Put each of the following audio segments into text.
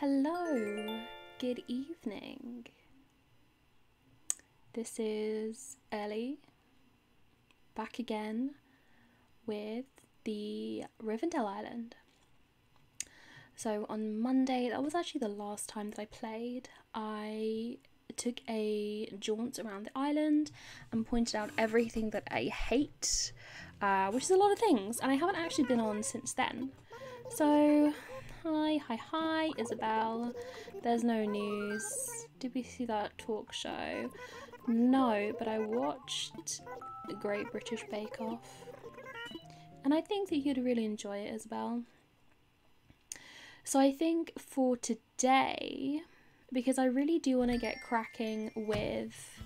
Hello, good evening. This is Ellie back again with the Rivendell Island. So on Monday, that was actually the last time that I played. I took a jaunt around the island and pointed out everything that I hate, which is a lot of things, and I haven't actually been on since then. So hi Isabel, there's no news. Did we see that talk show? No, but I watched the Great British Bake Off and I think that you'd really enjoy it, Isabel. So I think for today, because I really do want to get cracking with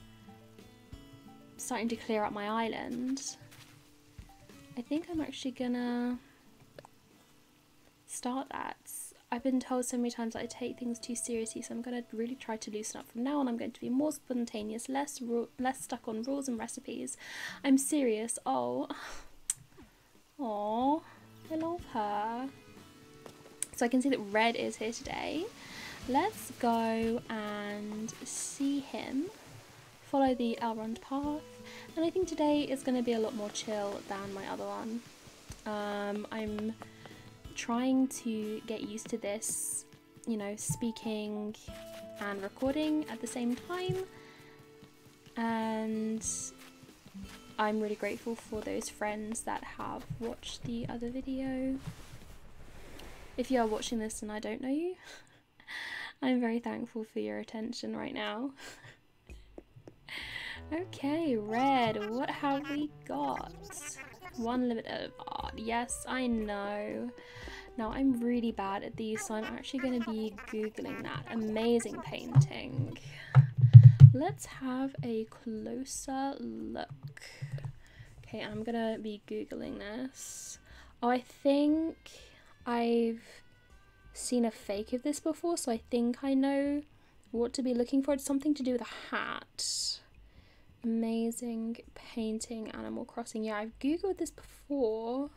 starting to clear up my island, I think I'm actually gonna start that. I've been told so many times that I take things too seriously, so I'm going to really try to loosen up from now on. I'm going to be more spontaneous, less stuck on rules and recipes. I'm serious. Oh, I love her. So I can see that Red is here today. Let's go and see him, follow the Elrond path, and I think today is going to be a lot more chill than my other one. I'm trying to get used to this, you know, speaking and recording at the same time, and I'm really grateful for those friends that have watched the other video. If you are watching this and I don't know you, I'm very thankful for your attention right now. Okay, Red, what have we got? One limited art. Yes, I know. Now, I'm really bad at these, so I'm actually going to be Googling that. Amazing painting. Let's have a closer look. Okay, I'm going to be Googling this. Oh, I think I've seen a fake of this before, so I think I know what to be looking for. It's something to do with a hat. Amazing painting, Animal Crossing. Yeah, I've Googled this before.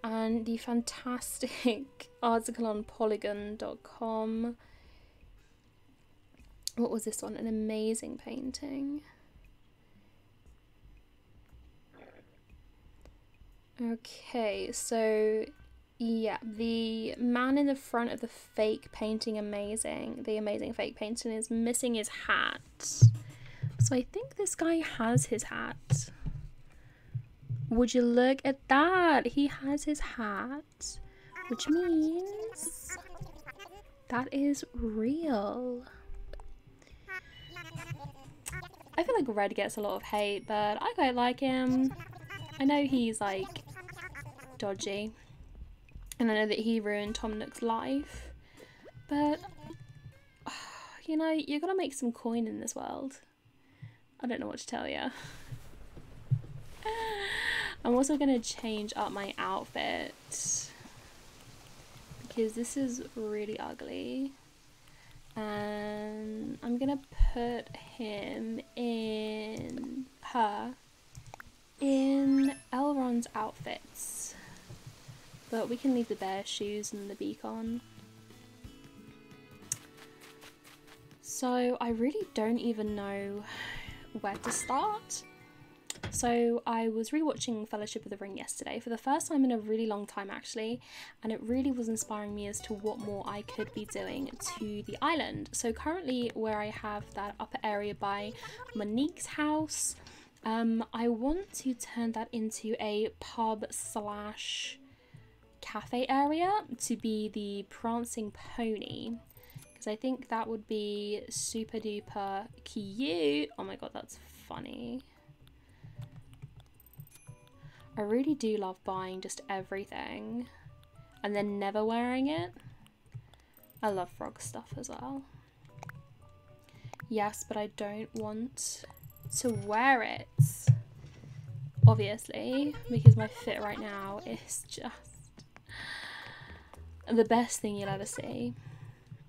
And the fantastic article on polygon.com. What was this one? An amazing painting. Okay, so yeah, the man in the front of the fake painting, the amazing fake painting, is missing his hat. So I think this guy has his hat. Would you look at that? He has his hat, which means that is real. I feel like Red gets a lot of hate, but I quite like him. I know he's like dodgy, and I know that he ruined Tom Nook's life, but you know, you gotta make some coin in this world. I don't know what to tell you. I'm also going to change up my outfit because this is really ugly, and I'm going to put her in Elrond's outfits, but we can leave the bear shoes and the beak on. So I really don't even know where to start. So I was rewatching Fellowship of the Ring yesterday for the first time in a really long time actually, and it really was inspiring me as to what more I could be doing to the island. So currently where I have that upper area by Monique's house, I want to turn that into a pub slash cafe area to be the Prancing Pony, because I think that would be super duper cute. Oh my god, that's funny. I really do love buying just everything and then never wearing it. I love frog stuff as well. Yes, but I don't want to wear it, obviously, because my fit right now is just the best thing you'll ever see.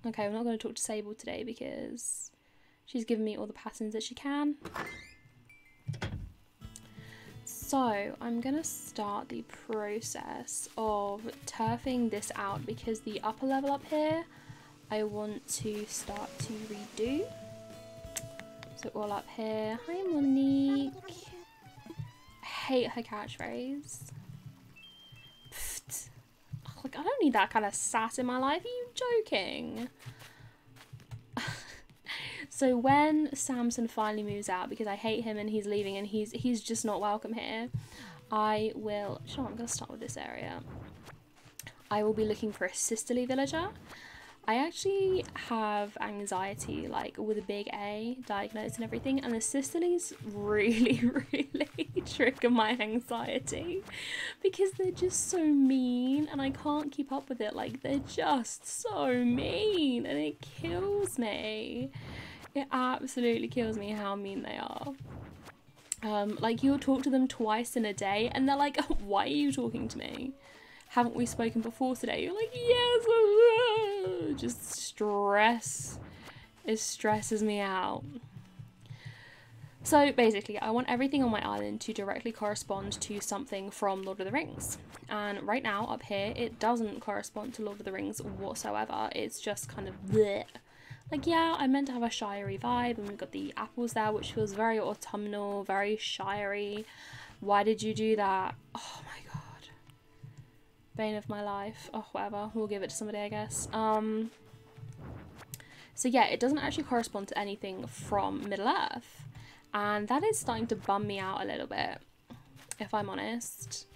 Okay, I'm not going to talk to Sable today because she's given me all the patterns that she can. So I'm gonna start the process of turfing this out because the upper level up here I want to start to redo. So all up here. Hi Monique. I hate her catchphrase. Pfft. Like, I don't need that kind of sass in my life. Are you joking? So when Samson finally moves out, because I hate him and he's leaving and he's just not welcome here, I will, you know what, I'm going to start with this area. I will be looking for a sisterly villager. I actually have anxiety, like with a big A, diagnosed and everything, and the sisterlies really, really trigger my anxiety because they're just so mean and I can't keep up with it. Like, they're just so mean and it kills me. It absolutely kills me how mean they are. Like, you'll talk to them twice in a day and they're like, oh, why are you talking to me? Haven't we spoken before today? You're like, yes. Just stress. It stresses me out. So basically, I want everything on my island to directly correspond to something from Lord of the Rings. And right now, up here, it doesn't correspond to Lord of the Rings whatsoever. It's just kind of bleh. Like, yeah, I meant to have a Shire-y vibe, and we've got the apples there, which feels very autumnal, very Shire-y. Why did you do that? Oh my god. Bane of my life. Oh, whatever. We'll give it to somebody, I guess. So yeah, it doesn't actually correspond to anything from Middle-earth. And that is starting to bum me out a little bit, if I'm honest.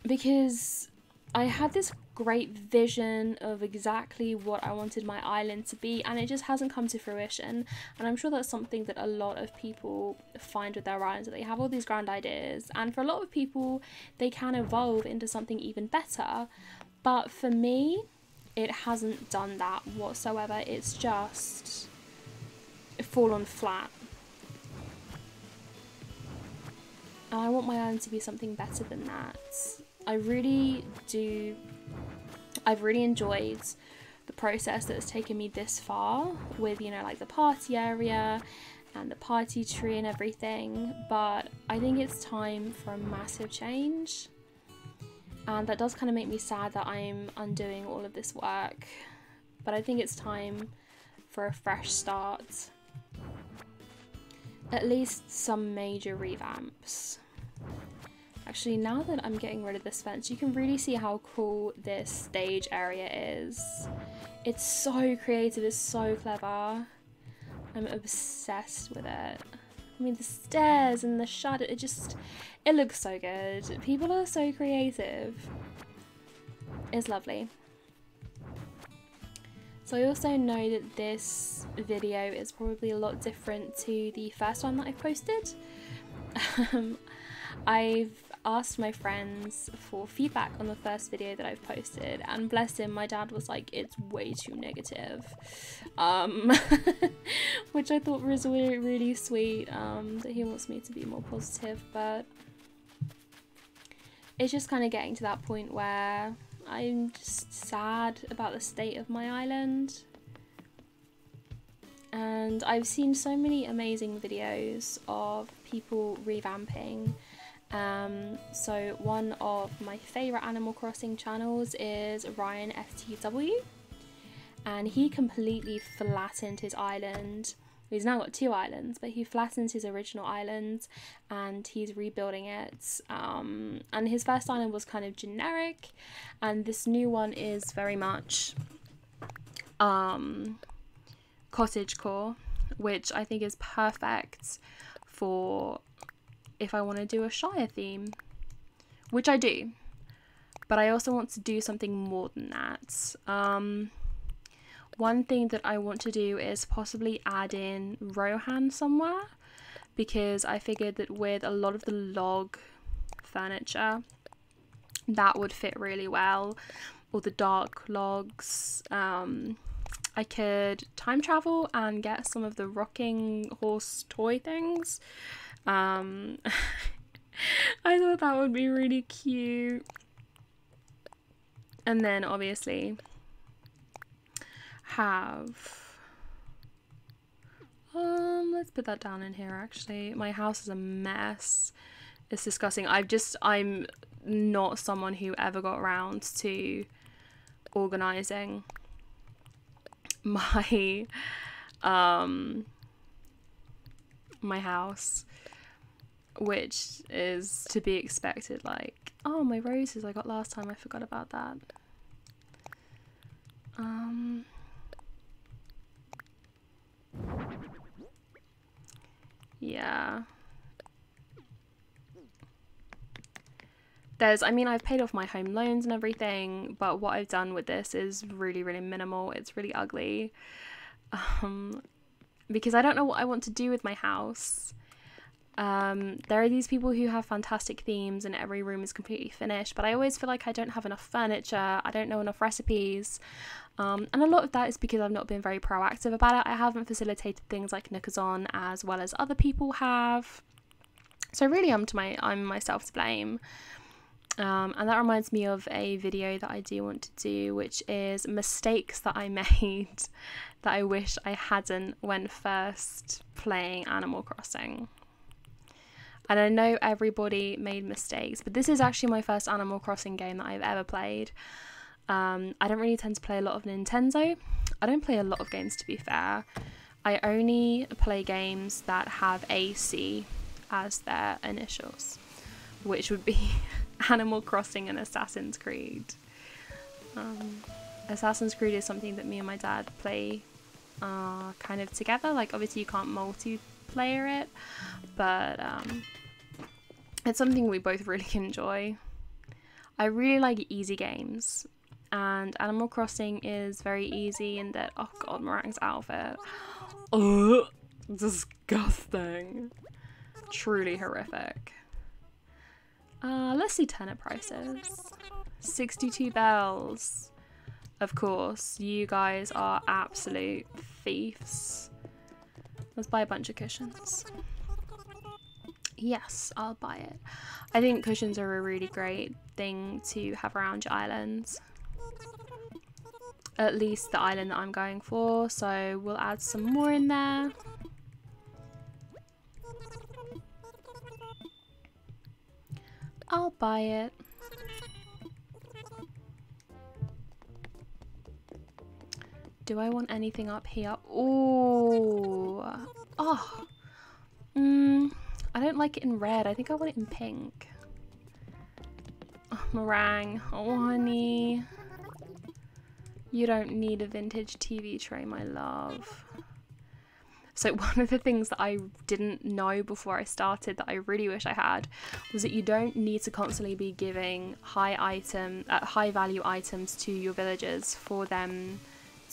Because I had this great vision of exactly what I wanted my island to be, and it just hasn't come to fruition. And I'm sure that's something that a lot of people find with their islands, that they have all these grand ideas, and for a lot of people they can evolve into something even better, but for me it hasn't done that whatsoever. It's just fallen flat, and I want my island to be something better than that. I really do. I've really enjoyed the process that has taken me this far with, you know, like the party area and the party tree and everything, but I think it's time for a massive change, and that does kind of make me sad that I'm undoing all of this work, but I think it's time for a fresh start. At least some major revamps. Actually, now that I'm getting rid of this fence, you can really see how cool this stage area is. It's so creative, it's so clever. I'm obsessed with it. I mean, the stairs and the shadow, it looks so good. People are so creative. It's lovely. So I also know that this video is probably a lot different to the first one that I posted. I've asked my friends for feedback on the first video that I've posted, and bless him, my dad was like, it's way too negative, which I thought was really, really sweet, that he wants me to be more positive, but it's just kind of getting to that point where I'm just sad about the state of my island. And I've seen so many amazing videos of people revamping. So one of my favourite Animal Crossing channels is Ryan FTW, and he completely flattened his island. He's now got 2 islands, but he flattened his original island and he's rebuilding it. And his first island was kind of generic, and this new one is very much cottagecore, which I think is perfect for if I want to do a Shire theme, which I do, but I also want to do something more than that. One thing that I want to do is possibly add in Rohan somewhere, because I figured that with a lot of the log furniture, that would fit really well, or the dark logs. I could time travel and get some of the rocking horse toy things. I thought that would be really cute. And then obviously have Let's put that down in here actually. My house is a mess. It's disgusting. I'm not someone who ever got around to organising my my house, which is to be expected. Like, oh, my roses I got last time, I forgot about that. Yeah. I mean, I've paid off my home loans and everything, but what I've done with this is really, really minimal. It's really ugly. Because I don't know what I want to do with my house. There are these people who have fantastic themes and every room is completely finished, but I always feel like I don't have enough furniture, I don't know enough recipes, and a lot of that is because I've not been very proactive about it. I haven't facilitated things like Nikazon as well as other people have, so really I'm myself to blame. And that reminds me of a video that I do want to do, which is mistakes that I made that I wish I hadn't when first playing Animal Crossing. And I know everybody made mistakes, but this is actually my first Animal Crossing game that I've ever played. I don't really tend to play a lot of Nintendo. I don't play a lot of games, to be fair. I only play games that have AC as their initials, which would be Animal Crossing and Assassin's Creed. Assassin's Creed is something that me and my dad play kind of together. Like, obviously you can't multiplayer it, but it's something we both really enjoy. I really like easy games, and Animal Crossing is very easy in that, oh god, Meringue's outfit. Ugh, disgusting. Truly horrific. Let's see turnip prices. 62 bells. Of course, you guys are absolute thieves. Let's buy a bunch of cushions. Yes, I'll buy it. I think cushions are a really great thing to have around your islands. At least the island that I'm going for, so we'll add some more in there. I'll buy it. Do I want anything up here? Ooh. Oh. I don't like it in red. I think I want it in pink. Oh, meringue. Oh, honey. You don't need a vintage TV tray, my love. So one of the things that I didn't know before I started that I really wish I had was that you don't need to constantly be giving high value items to your villagers for them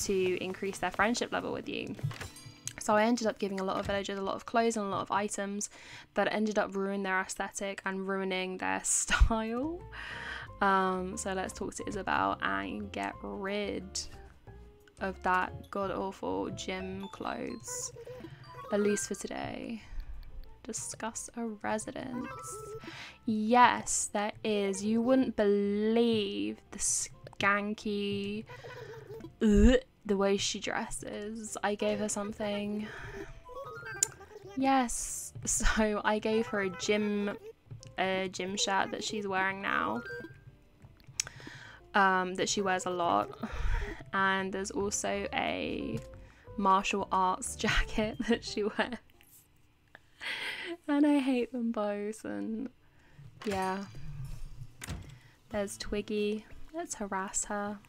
to increase their friendship level with you. So I ended up giving a lot of villagers a lot of clothes and a lot of items that ended up ruining their aesthetic and ruining their style. So let's talk to Isabel and get rid of that god-awful gym clothes, at least for today. Discuss a residence. Yes, there is. You wouldn't believe the skanky, the way she dresses. I gave her something. Yes, so I gave her a gym shirt that she's wearing now, that she wears a lot. And there's also a martial arts jacket that she wears. And I hate them both, and yeah. There's Twiggy. Let's harass her.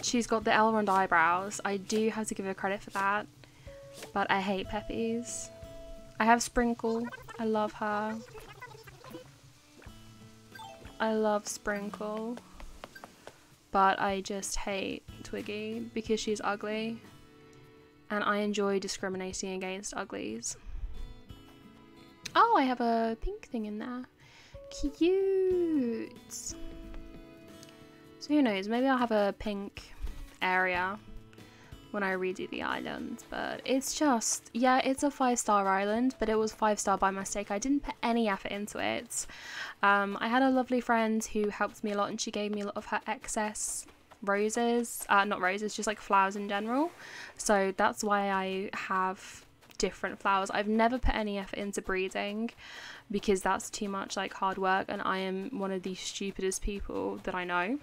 She's got the Elrond eyebrows. I do have to give her credit for that. But I hate Peppies. I have Sprinkle. I love her. I love Sprinkle. But I just hate Twiggy because she's ugly. And I enjoy discriminating against uglies. Oh, I have a pink thing in there. Cute. So who knows, maybe I'll have a pink area when I redo the island. But it's just, yeah, it's a 5-star island, but it was 5-star by mistake. I didn't put any effort into it. I had a lovely friend who helped me a lot, and she gave me a lot of her excess roses, not roses, just like flowers in general. So that's why I have different flowers. I've never put any effort into breeding because that's too much like hard work, and I am one of the stupidest people that I know.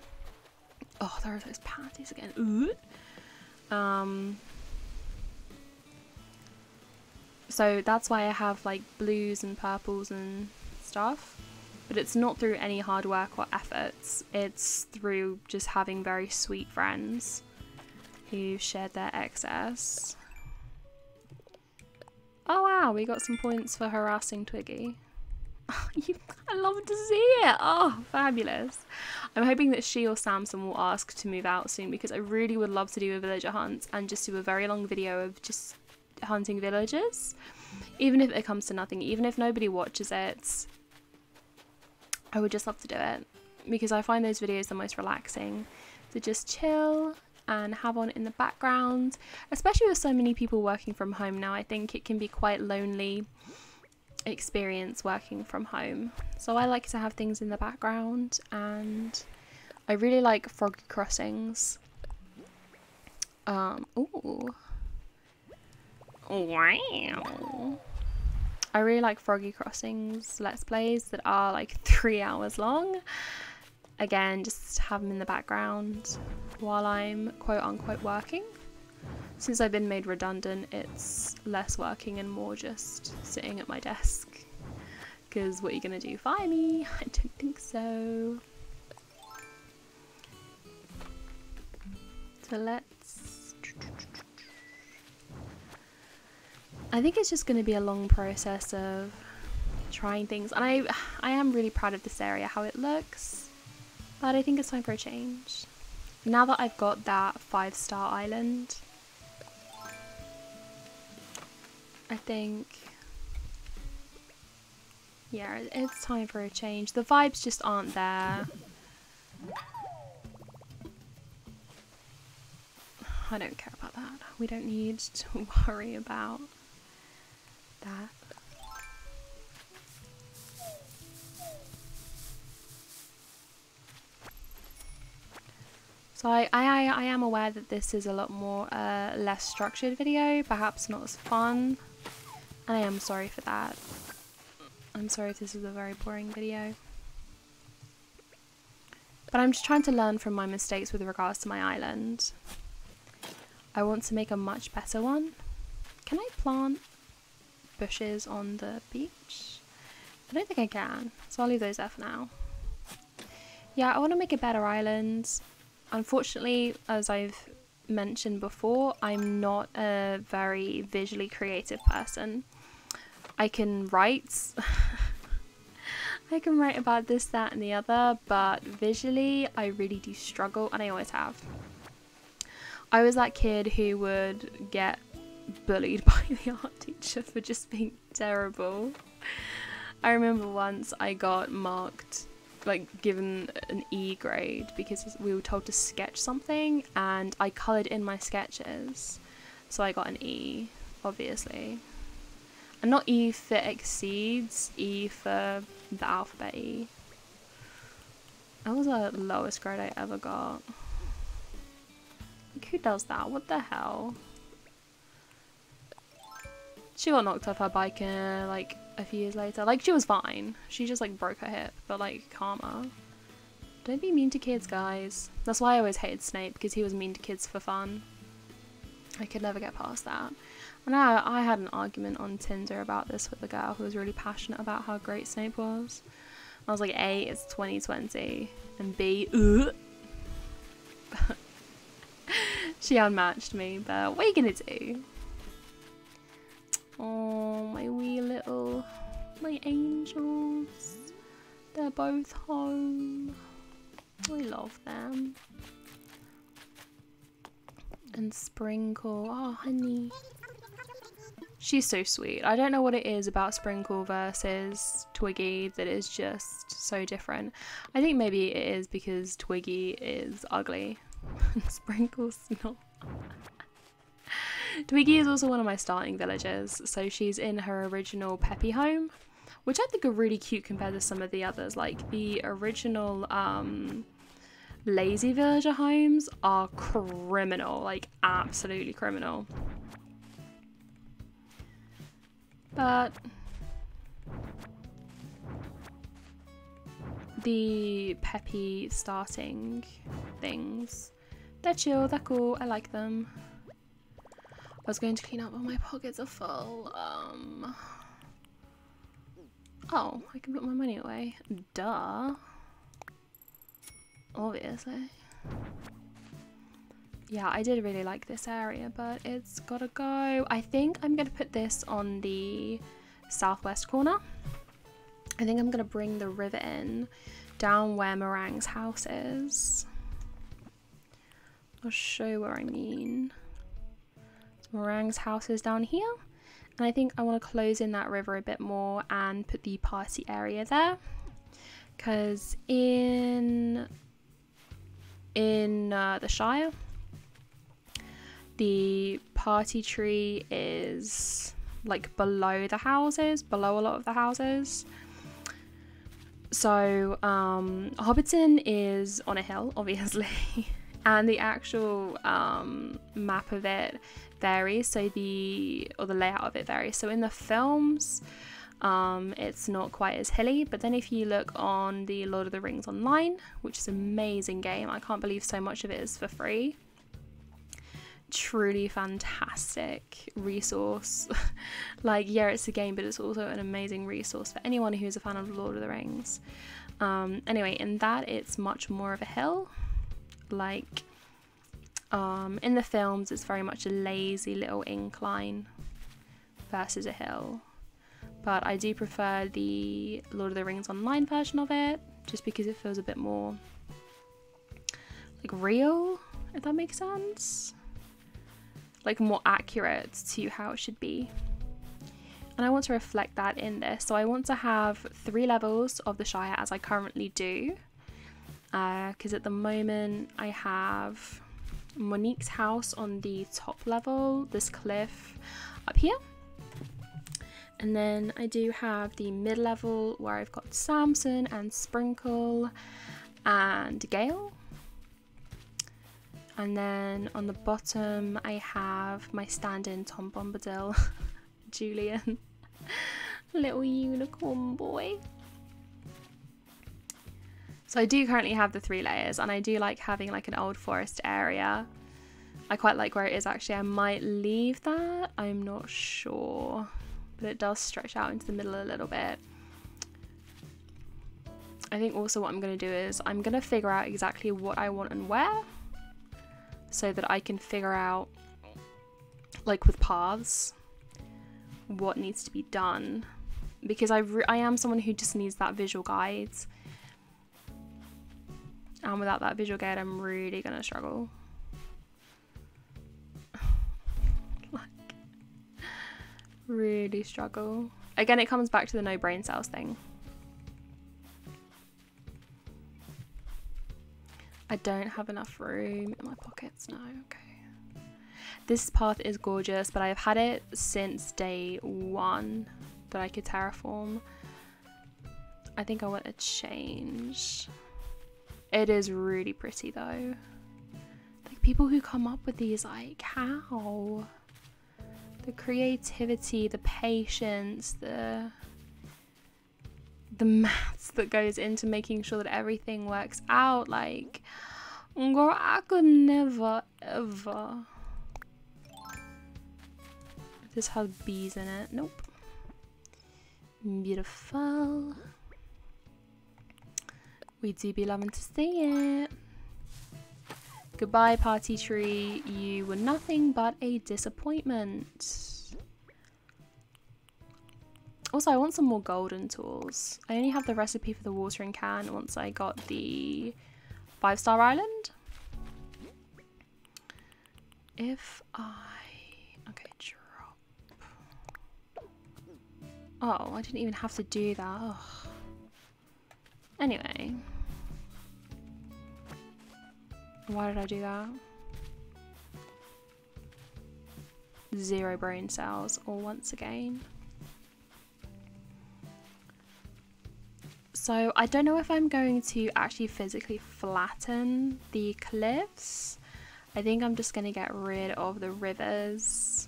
Oh, there are those panties again. Ooh. So that's why I have like blues and purples and stuff, but it's not through any hard work or efforts. It's through just having very sweet friends who shared their excess. Oh wow, we got some points for harassing Twiggy. I love to see it. Oh, fabulous. I'm hoping that she or Samson will ask to move out soon, because I really would love to do a villager hunt and just do a very long video of just hunting villagers, even if it comes to nothing, even if nobody watches it. I would just love to do it because I find those videos the most relaxing, to just chill and have on in the background, especially with so many people working from home now. I think it can be quite lonely experience working from home, so I like to have things in the background, and I really like Froggy Crossings. Ooh. Wow. I really like Froggy Crossings Let's Plays that are like 3 hours long. Again, just have them in the background while I'm quote unquote working. Since I've been made redundant, it's less working and more just sitting at my desk. Because what are you going to do? Fire me? I don't think so. So let's... I think it's just going to be a long process of trying things. And I am really proud of this area, how it looks. But I think it's time for a change. Now that I've got that 5-star island, I think, yeah, it's time for a change. The vibes just aren't there. I don't care about that. We don't need to worry about that. So I am aware that this is a lot more less structured video, perhaps not as fun, and I am sorry for that. I'm sorry if this is a very boring video. But I'm just trying to learn from my mistakes with regards to my island. I want to make a much better one. Can I plant bushes on the beach? I don't think I can, so I'll leave those there for now. Yeah, I want to make a better island. Unfortunately, as I've mentioned before, I'm not a very visually creative person. I can write I can write about this, that and the other, but visually I really do struggle, and I always have. I was that kid who would get bullied by the art teacher for just being terrible. I remember once I got marked, like given an E grade because we were told to sketch something, and I coloured in my sketches, so I got an E, obviously. And not E for exceeds, E for the alphabet E. That was the lowest grade I ever got. Like, who does that? What the hell? She got knocked off her bike like a few years later. Like, she was fine. She just like broke her hip, but like, karma. Don't be mean to kids, guys. That's why I always hated Snape, because he was mean to kids for fun. I could never get past that. And I had an argument on Tinder about this with a girl who was really passionate about how great Snape was. I was like, A, it's 2020, and B, she unmatched me, but what are you gonna do? Oh, my wee little, my angels. They're both home. I love them. And Sprinkle, oh honey. She's so sweet. I don't know what it is about Sprinkle versus Twiggy that is just so different. I think maybe it is because Twiggy is ugly. Sprinkle's not. Twiggy is also one of my starting villagers, so she's in her original Peppy home, which I think are really cute compared to some of the others. Like the original lazy villager homes are criminal, like absolutely criminal. But the peppy starting things, they're chill, they're cool, I like them. I was going to clean up, but my pockets are full. Oh, I can put my money away. Duh. Obviously. Yeah, I did really like this area, but it's gotta go. I think I'm gonna put this on the southwest corner. I think I'm gonna bring the river in down where Meringue's house is. I'll show where I mean. So Meringue's house is down here. And I think I want to close in that river a bit more and put the party area there. Because in the Shire, the party tree is like below the houses, below a lot of the houses. So Hobbiton is on a hill, obviously, and the actual map of it varies, so the layout of it varies. So in the films, it's not quite as hilly, but then if you look on the Lord of the Rings Online, which is an amazing game, I can't believe so much of it is for free. Truly fantastic resource. Like, yeah, it's a game, but it's also an amazing resource for anyone who's a fan of Lord of the Rings. Anyway, in that it's much more of a hill. Like, in the films it's very much a lazy little incline versus a hill. But I do prefer the Lord of the Rings Online version of it, just because it feels a bit more like real, if that makes sense. Like more accurate to how it should be. And I want to reflect that in this. So I want to have 3 levels of the Shire, as I currently do. Because at the moment I have Monique's house on the top level, this cliff up here. And then I do have the mid-level where I've got Samson and Sprinkle and Gale. And then on the bottom I have my stand-in Tom Bombadil, Julian, little unicorn boy. So I do currently have the 3 layers, and I do like having like an old forest area. I quite like where it is actually. I might leave that, I'm not sure, but it does stretch out into the middle a little bit. I think also what I'm going to do is I'm going to figure out exactly what I want and where, so that I can figure out, like with paths, what needs to be done. Because I am someone who just needs that visual guide. And without that visual guide, I'm really going to struggle. Like, really struggle. Again, it comes back to the no brain cells thing. I don't have enough room in my pockets now. Okay. This path is gorgeous, but I've had it since day 1 that I could terraform. I think I want to change. It is really pretty though. Like, people who come up with these, like, how? The creativity, the patience, the maths that goes into making sure that everything works out. Like, girl, I could never ever. This has bees in it. Nope. Beautiful. We do be loving to see it. Goodbye, party tree. You were nothing but a disappointment. Also, I want some more golden tools. I only have the recipe for the watering can once I got the 5-star island. If I... Okay, drop. Oh, I didn't even have to do that. Ugh. Anyway. Why did I do that? 0 brain cells, all once again. So I don't know if I'm going to actually physically flatten the cliffs. I think I'm just going to get rid of the rivers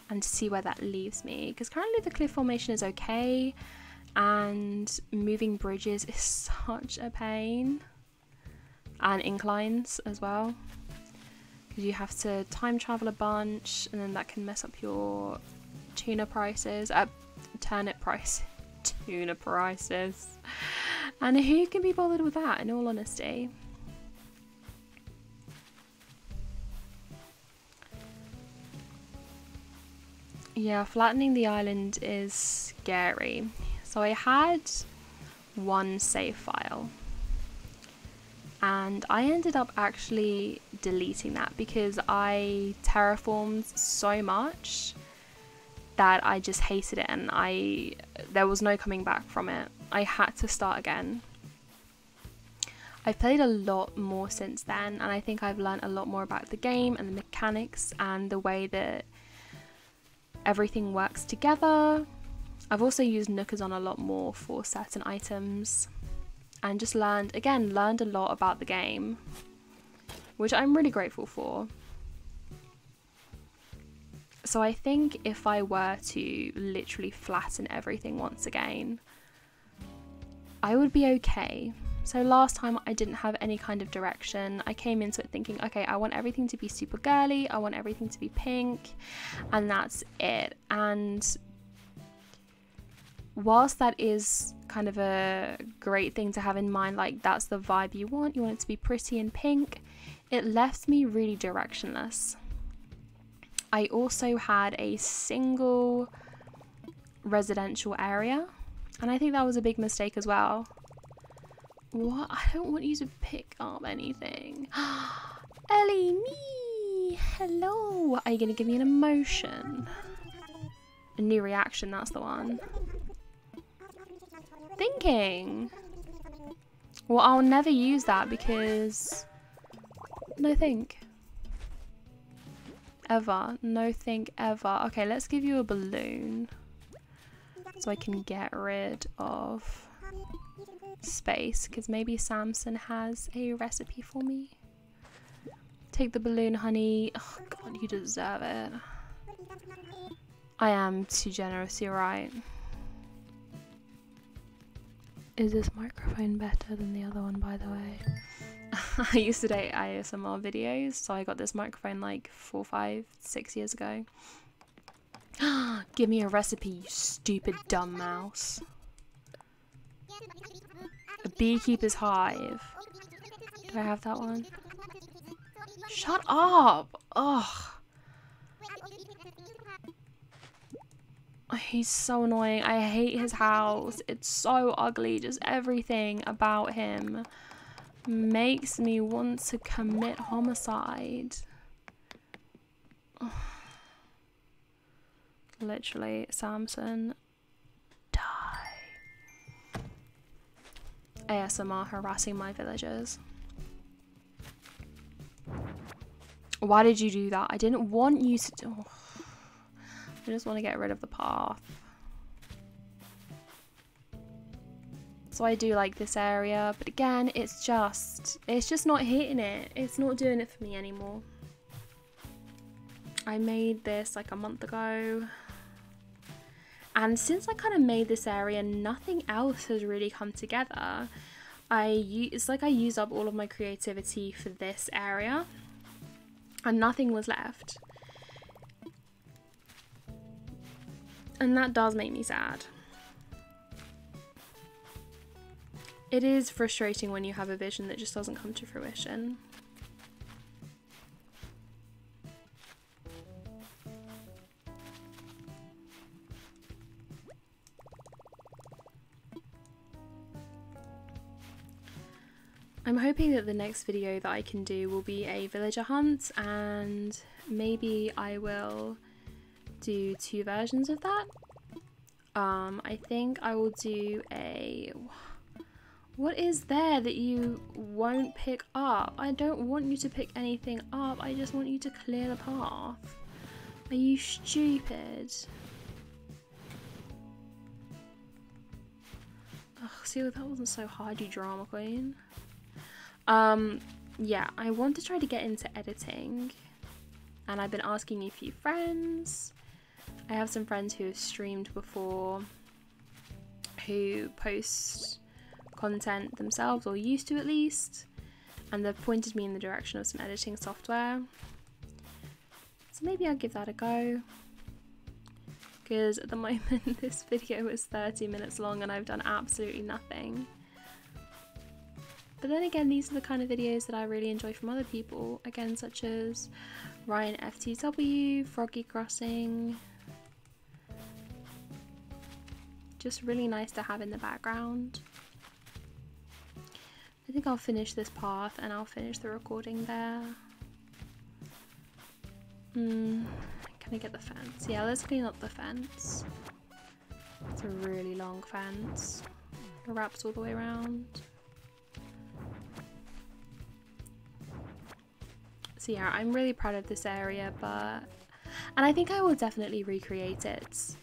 and see where that leaves me, because currently the cliff formation is okay, and moving bridges is such a pain, and inclines as well, because you have to time travel a bunch, and then that can mess up your tuna prices, turnip prices, tuna prices, and who can be bothered with that, in all honesty. Yeah, flattening the island is scary. So I had one save file, and I ended up actually deleting that because I terraformed so much that I just hated it, and there was no coming back from it. I had to start again. I've played a lot more since then, and I think I've learned a lot more about the game and the mechanics and the way that everything works together. I've also used Nookers on a lot more for certain items, and just learned a lot about the game, which I'm really grateful for. So I think if I were to literally flatten everything once again, I would be okay. So last time I didn't have any kind of direction. I came into it thinking, okay, I want everything to be super girly, I want everything to be pink, and that's it. And whilst that is kind of a great thing to have in mind, like that's the vibe you want it to be pretty and pink, it left me really directionless. I also had a single residential area, and I think that was a big mistake as well. What? I don't want you to pick up anything. Ellie, me! Hello! Are you going to give me an emotion? A new reaction, that's the one. Thinking. Well, I'll never use that because... No think. Ever. No think ever. Okay, let's give you a balloon, so I can get rid of space, because maybe Samson has a recipe for me. Take the balloon, honey. Oh god, you deserve it. I am too generous, you're right. Is this microphone better than the other one, by the way? I used to date ASMR videos, so I got this microphone like 4, 5, 6 years ago. Give me a recipe, you stupid dumb mouse. A beekeeper's hive. Do I have that one? Shut up! Ugh. He's so annoying. I hate his house. It's so ugly. Just everything about him makes me want to commit homicide. Ugh. Literally, Samson, die. ASMR harassing my villagers. Why did you do that? I didn't want you to do. Oh. I just want to get rid of the path. So I do like this area, but again, it's just not hitting it. It's not doing it for me anymore. I made this like a month ago, and since I kind of made this area, nothing else has really come together. It's like I used up all of my creativity for this area, and nothing was left. And that does make me sad. It is frustrating when you have a vision that just doesn't come to fruition. I'm hoping that the next video that I can do will be a villager hunt, and maybe I will do 2 versions of that. I think I will do a... What is there that you won't pick up? I don't want you to pick anything up. I just want you to clear the path. Are you stupid? Ugh, see, that wasn't so hard, you drama queen. Yeah, I want to try to get into editing, and I've been asking a few friends. I have some friends who have streamed before, who post content themselves, or used to at least, and they've pointed me in the direction of some editing software. So maybe I'll give that a go, because at the moment this video is 30 minutes long and I've done absolutely nothing. But then again, these are the kind of videos that I really enjoy from other people, again, such as Ryan FTW, Froggy Crossing. Just really nice to have in the background. I think I'll finish this path and I'll finish the recording there. Can I get the fence? Yeah, let's clean up the fence. It's a really long fence. It wraps all the way around. So yeah, I'm really proud of this area, and I think I will definitely recreate it.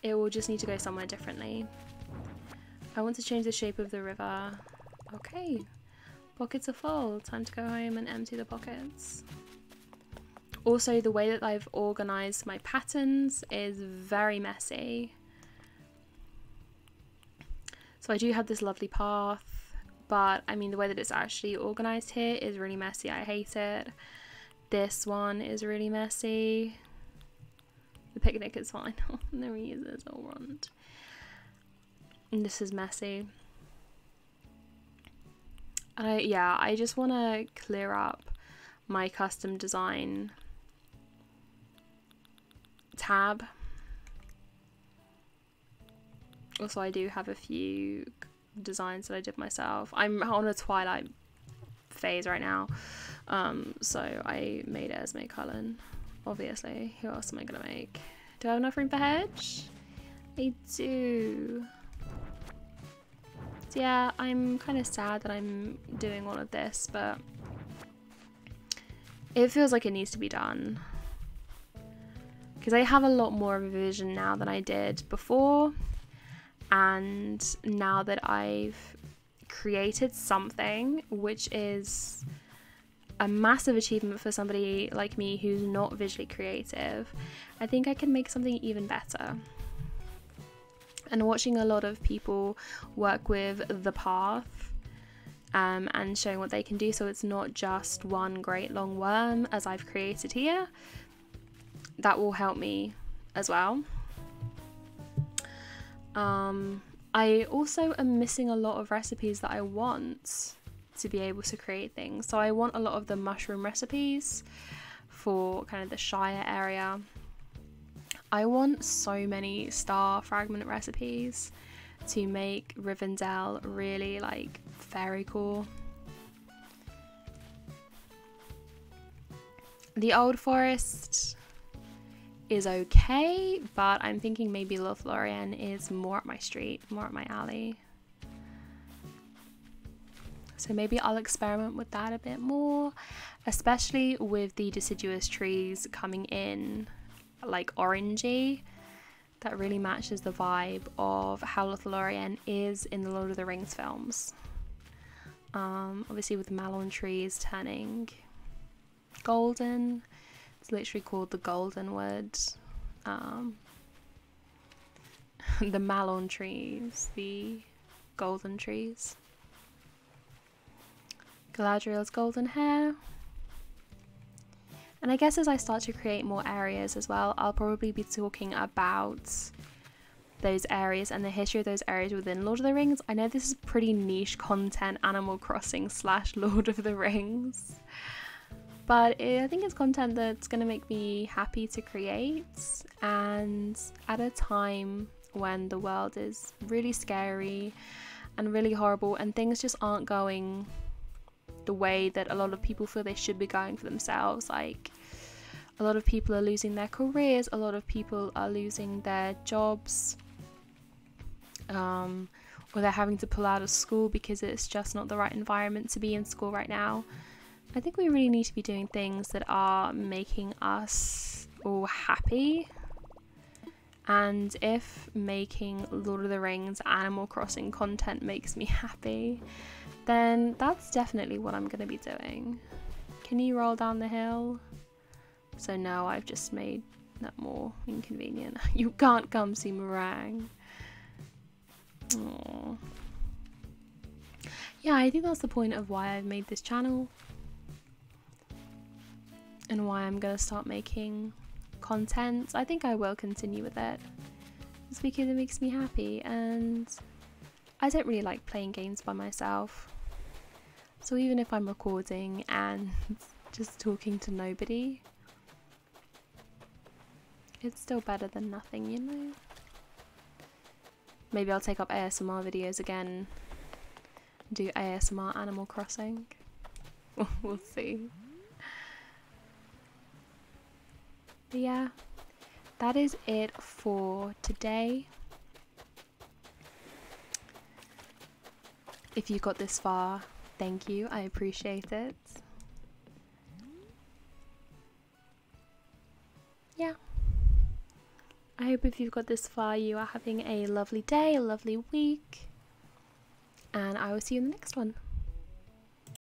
It will just need to go somewhere differently. I want to change the shape of the river. Okay, pockets are full. Time to go home and empty the pockets. Also, the way that I've organised my patterns is very messy. So I do have this lovely path, but I mean the way that it's actually organised here is really messy. I hate it. This one is really messy. The picnic is fine. The reuse is all ruined. And this is messy. And I just want to clear up my custom design tab. Also, I do have a few designs that I did myself. I'm on a Twilight phase right now, so I made Esme Cullen, obviously. Who else am I gonna make? Do I have enough room for hedge? I do. So yeah, I'm kind of sad that I'm doing all of this, but it feels like it needs to be done, because I have a lot more of a vision now than I did before. And now that I've created something, which is a massive achievement for somebody like me who's not visually creative, I think I can make something even better. And watching a lot of people work with the path and showing what they can do, so it's not just one great long worm as I've created here, that will help me as well. I also am missing a lot of recipes that I want to be able to create things. So I want a lot of the mushroom recipes for kind of the Shire area. I want so many star fragment recipes to make Rivendell really like very cool. The Old Forest is okay, but I'm thinking maybe Lothlorien is more up my street, more up my alley. So maybe I'll experiment with that a bit more, especially with the deciduous trees coming in like orangey. That really matches the vibe of how Lothlorien is in the Lord of the Rings films. Obviously with malon trees turning golden. It's literally called the Golden Wood. The malon trees, the golden trees. Galadriel's golden hair. And I guess as I start to create more areas as well, I'll probably be talking about those areas and the history of those areas within Lord of the Rings. I know this is pretty niche content, Animal Crossing / Lord of the Rings. But I think it's content that's going to make me happy to create, and at a time when the world is really scary and really horrible and things just aren't going the way that a lot of people feel they should be going for themselves. Like, a lot of people are losing their careers, a lot of people are losing their jobs, or they're having to pull out of school because it's just not the right environment to be in school right now. I think we really need to be doing things that are making us all happy And if making Lord of the Rings Animal Crossing content makes me happy, then that's definitely what I'm going to be doing. Can you roll down the hill? So no, I've just made that more inconvenient. You can't come see Meringue. Aww. Yeah, I think that's the point of why I've made this channel. And why I'm going to start making content. I think I will continue with it. It's because it makes me happy, and I don't really like playing games by myself. So even if I'm recording and just talking to nobody, it's still better than nothing, you know? Maybe I'll take up ASMR videos again, do ASMR Animal Crossing. We'll see. But yeah, that is it for today. If you got this far, thank you, I appreciate it. Yeah. I hope if you've got this far, you are having a lovely day, a lovely week, and I will see you in the next one.